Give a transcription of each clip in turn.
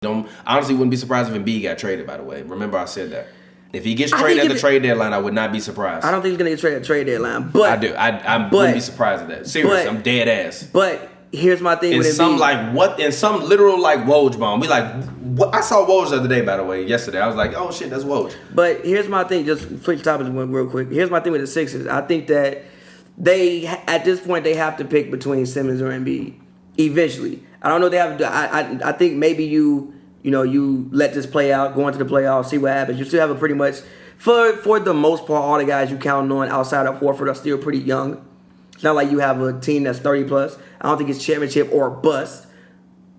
Honestly wouldn't be surprised if Embiid got traded, by the way. Remember I said that. If he gets traded at the trade deadline, I would not be surprised. I don't think he's going to get traded at the trade deadline. But I do. I wouldn't be surprised at that. Seriously, I'm dead ass. But here's my thing with Embiid. In some literal like Woj bomb. We like, what? I saw Woj the other day, by the way, yesterday. I was like, oh shit, that's Woj. But here's my thing, just switch topics real quick. Here's my thing with the Sixers. I think that they, at this point, they have to pick between Simmons or Embiid. Eventually. I don't know if they have to. I think maybe you let this play out, go into the playoffs, see what happens. You still have a pretty much, for the most part, all the guys you count on outside of Horford are still pretty young. It's not like you have a team that's 30 plus. I don't think it's championship or bust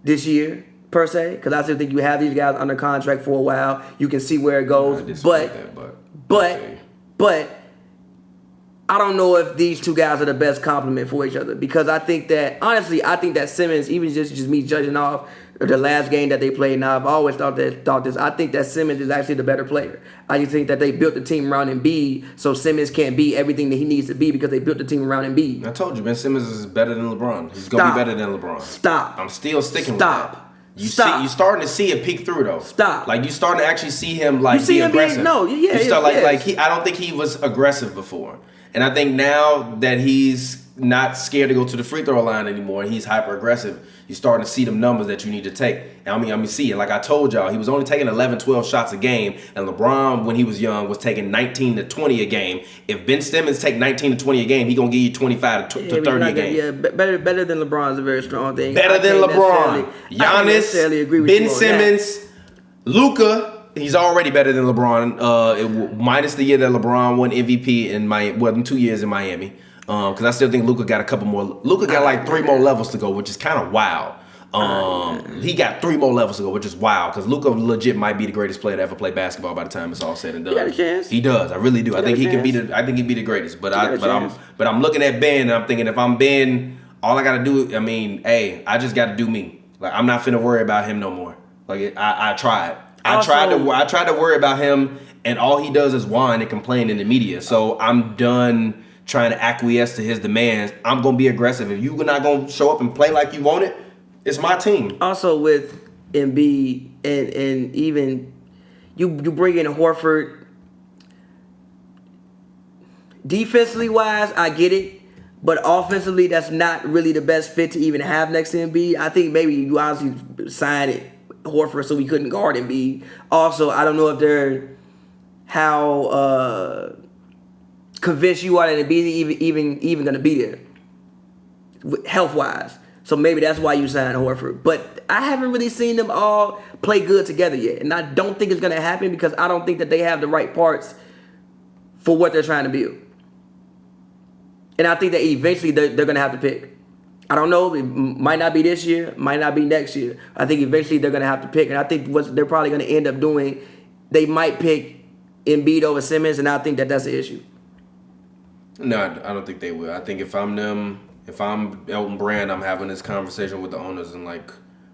this year per se, because I still think you have these guys under contract for a while. You can see where it goes, but I don't know if these two guys are the best complement for each other, because I think that honestly, Simmons, even just me judging off the last game that they played. Now I've always thought this. I think that Simmons is actually the better player. I just think that they built the team around Embiid, so Simmons can't be everything that he needs to be because they built the team around Embiid. I told you, Ben Simmons is better than LeBron. He's gonna be better than LeBron. Stop. I'm still sticking with that. You starting to see it peek through though. Stop. Like you starting to actually see him like be aggressive. I don't think he was aggressive before. And I think now that he's not scared to go to the free throw line anymore and he's hyper aggressive, you're starting to see them numbers that you need to take. And I mean, see it. Like I told y'all, he was only taking 11, 12 shots a game. And LeBron, when he was young, was taking 19 to 20 a game. If Ben Simmons take 19 to 20 a game, he's going to give you 25 to 30 a game. Yeah, better than LeBron is a very strong thing. Better than LeBron. Giannis, Ben Simmons, Luka. He's already better than LeBron, minus the year that LeBron won MVP in 2 years in Miami. Because I still think Luka got a couple more. Luka got like 3 more levels to go, which is kind of wild. He got 3 more levels to go, which is wild. Because Luka legit might be the greatest player to ever play basketball by the time it's all said and done. He got a chance. He does. I really do. I think he can be the greatest. But I'm looking at Ben and I'm thinking if I'm Ben, all I gotta do. I mean, hey, I just gotta do me. Like I'm not finna worry about him no more. Like I tried. I tried to worry about him, and all he does is whine and complain in the media. So I'm done trying to acquiesce to his demands. I'm gonna be aggressive. If you're not gonna show up and play like you want it, it's my team. Also with Embiid and even you bring in Horford. Defensively wise, I get it. But offensively, that's not really the best fit to even have next to Embiid. I think maybe you honestly signed it. Horford so we couldn't guard Embiid. Also, I don't know if they're how convinced you are that Embiid even going to be there health wise. So maybe that's why you signed Horford. But I haven't really seen them all play good together yet, and I don't think it's going to happen because I don't think that they have the right parts for what they're trying to build. And I think that eventually they're going to have to pick. I don't know. It might not be this year. Might not be next year. I think eventually they're going to have to pick. And I think what they're probably going to end up doing, they might pick Embiid over Simmons, and I think that that's an issue. No, I don't think they will. I think if I'm them, if I'm Elton Brand, I'm having this conversation with the owners and like,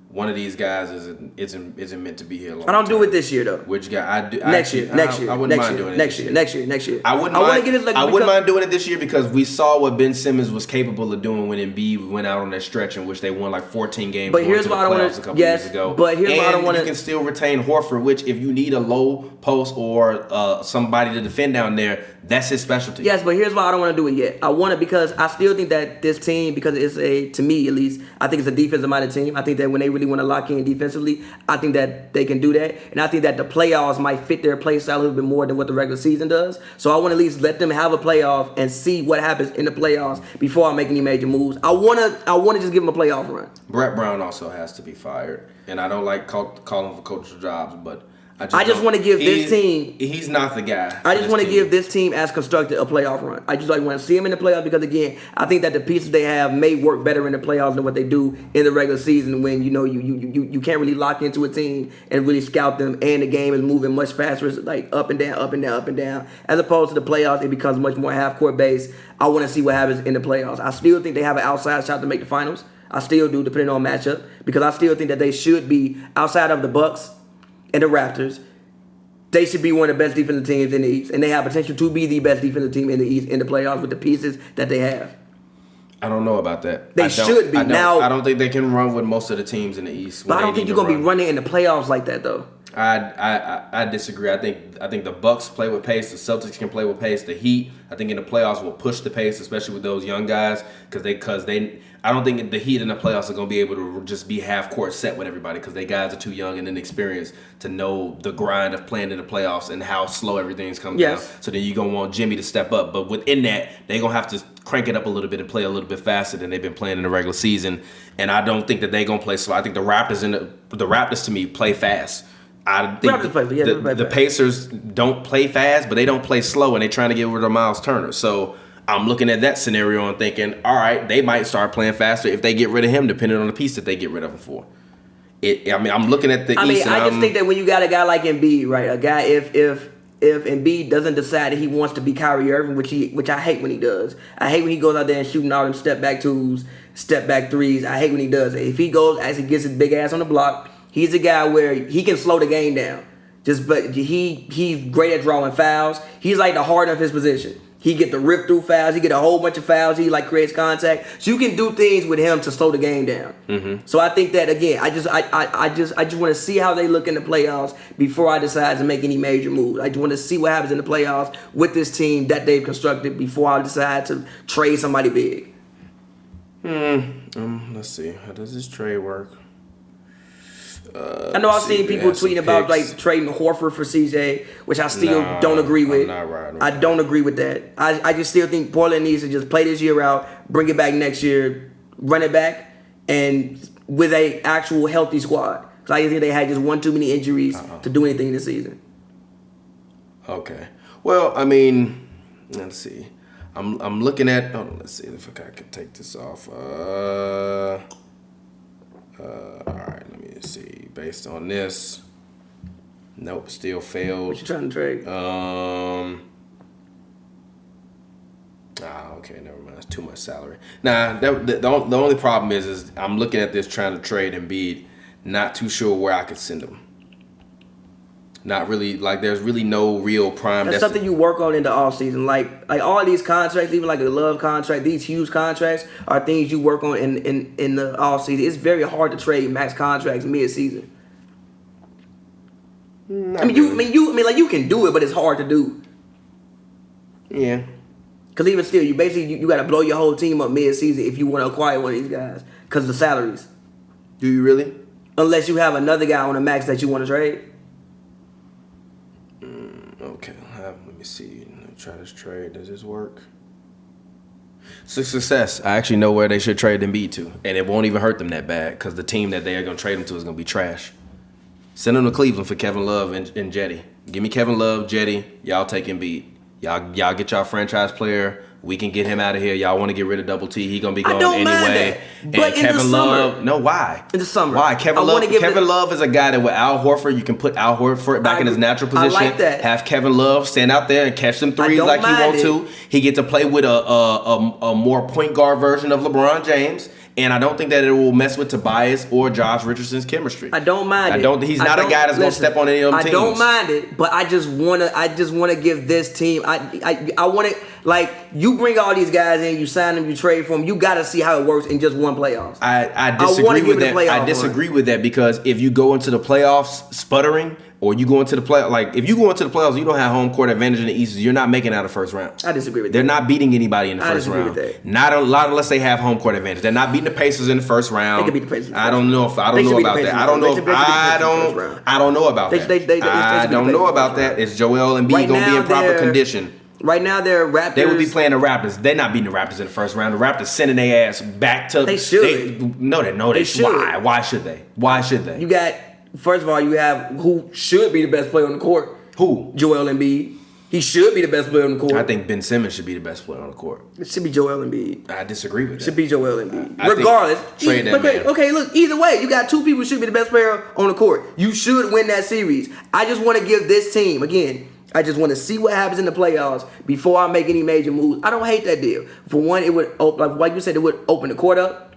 one of these guys isn't meant to be here long. I don't do it this year though. Which guy? Next year. I wouldn't mind doing it next year. I wouldn't mind doing it this year because we saw what Ben Simmons was capable of doing when Embiid went out on that stretch in which they won like 14 games. But here's why I don't want to. Yes, but here's why I don't want to. You can still retain Horford, which if you need a low post or somebody to defend down there, that's his specialty. Yes, but here's why I don't want to do it yet. I want it because I still think that this team, because it's to me at least, I think it's a defensive-minded team. I think that when they really want to lock in defensively, I think that they can do that. And I think that the playoffs might fit their play style a little bit more than what the regular season does. So I want to at least let them have a playoff and see what happens in the playoffs before I make any major moves. I want to just give them a playoff run. Brett Brown also has to be fired. And I don't like calling for coaching jobs, but I just want to give this team. He's not the guy. I just want to give this team as constructed a playoff run. I just want to see them in the playoffs because again, I think that the pieces they have may work better in the playoffs than what they do in the regular season. When you can't really lock into a team and really scout them, and the game is moving much faster. It's like up and down, up and down, up and down. As opposed to the playoffs, it becomes much more half court based. I want to see what happens in the playoffs. I still think they have an outside shot to make the finals. I still do, depending on matchup, because I still think that they should be outside of the Bucks and the Raptors. They should be one of the best defensive teams in the East, and they have potential to be the best defensive team in the East in the playoffs with the pieces that they have. I don't know about that. They should be. Now, I don't think they can run with most of the teams in the East. But I don't think you're gonna be running in the playoffs like that, though. I disagree. I think the Bucks play with pace. The Celtics can play with pace. The Heat, I think in the playoffs will push the pace, especially with those young guys, because they. I don't think the Heat in the playoffs are going to be able to just be half court set with everybody because they guys are too young and inexperienced to know the grind of playing in the playoffs and how slow everything's coming down. So then you're going to want Jimmy to step up. But within that, they're going to have to crank it up a little bit and play a little bit faster than they've been playing in the regular season. And I don't think that they're going to play slow. I think the Raptors to me play fast. I think the Pacers don't play fast, but they don't play slow, and they're trying to get rid of Miles Turner. So I'm looking at that scenario and thinking, all right, they might start playing faster if they get rid of him, depending on the piece that they get rid of him for. I'm looking at the East. I just think that when you got a guy like Embiid, right, a guy if Embiid doesn't decide that he wants to be Kyrie Irving, which I hate when he does. I hate when he goes out there and shooting all them step back twos, step back threes. I hate when he does it. If he goes as he gets his big ass on the block, he's a guy where he can slow the game down. But he's great at drawing fouls. He's like the Harden of his position. He get the rip through fouls. He get a whole bunch of fouls. He like creates contact. So you can do things with him to slow the game down. Mm-hmm. So I think that again, I just want to see how they look in the playoffs before I decide to make any major moves. I just want to see what happens in the playoffs with this team that they've constructed before I decide to trade somebody big. Let's see. How does this trade work? I know I've seen people tweeting about like trading Horford for CJ, which I still don't agree with. I don't agree with that. I just still think Portland needs to just play this year out, bring it back next year, run it back, and with a actual healthy squad. Because I think they had just one too many injuries to do anything this season. Okay. Well, I mean, let's see. I'm looking at. Oh, let's see if I could take this off. All right, let me see. Based on this, nope, still failed. What you trying to trade? Okay, never mind. It's too much salary. Nah, the only problem is I'm looking at this trying to trade Embiid. Not too sure where I could send him. Not really, like there's really no real prime. That's something you work on in the offseason. Like all these contracts, even like a Love contract, these huge contracts are things you work on in the offseason. It's very hard to trade max contracts mid-season. You can do it, but it's hard to do. Yeah. Because even still, you got to blow your whole team up mid-season if you want to acquire one of these guys because of the salaries. Do you really? Unless you have another guy on the max that you want to trade. Okay, let me see. Let me try this trade. Does this work? Success. I actually know where they should trade Embiid to, and it won't even hurt them that bad because the team that they are going to trade him to is going to be trash. Send him to Cleveland for Kevin Love and Jetty. Give me Kevin Love, Jetty. Y'all take Embiid. Y'all get y'all franchise player. We can get him out of here. Y'all want to get rid of Double T. He going to be going anyway. But in the summer. No, why? In the summer. Why? Kevin Love is a guy that with Al Horford, you can put Al Horford back in his natural position. I like that. Have Kevin Love stand out there and catch them threes like he wants to. He get to play with a more point guard version of LeBron James. And I don't think that it will mess with Tobias or Josh Richardson's chemistry. I don't mind it. He's not a guy that's going to step on any of them teams. I don't mind it, but I just wanna give this team. I want it like you bring all these guys in, you sign them, you trade for them. You got to see how it works in just one playoffs. I disagree with that. I disagree with that because if you go into the playoffs sputtering. Or you go into the if you go into the playoffs, you don't have home court advantage in the East. You're not making out of first round. I disagree with that. They're not beating anybody in the first round. With that. Not a lot unless they have home court advantage. They're not beating the Pacers in the first round. They can beat the Pacers. I don't know about that. I don't know about that. I don't know about that. Is Joel Embiid going to be in proper condition? Right now, they're Raptors. They would be playing the Raptors. They're not beating the Raptors in the first round. The Raptors sending their ass back to. They should. They should. Why? Why should they? Why should they? You got. First of all, you have who should be the best player on the court. Who? Joel Embiid. He should be the best player on the court. I think Ben Simmons should be the best player on the court. It should be Joel Embiid. I disagree with that. Should be Joel Embiid. Regardless. Trade that man. Okay, look, either way, you got two people who should be the best player on the court. You should win that series. I just want to give this team, again, I just want to see what happens in the playoffs before I make any major moves. I don't hate that deal. For one, it would, like you said, it would open the court up.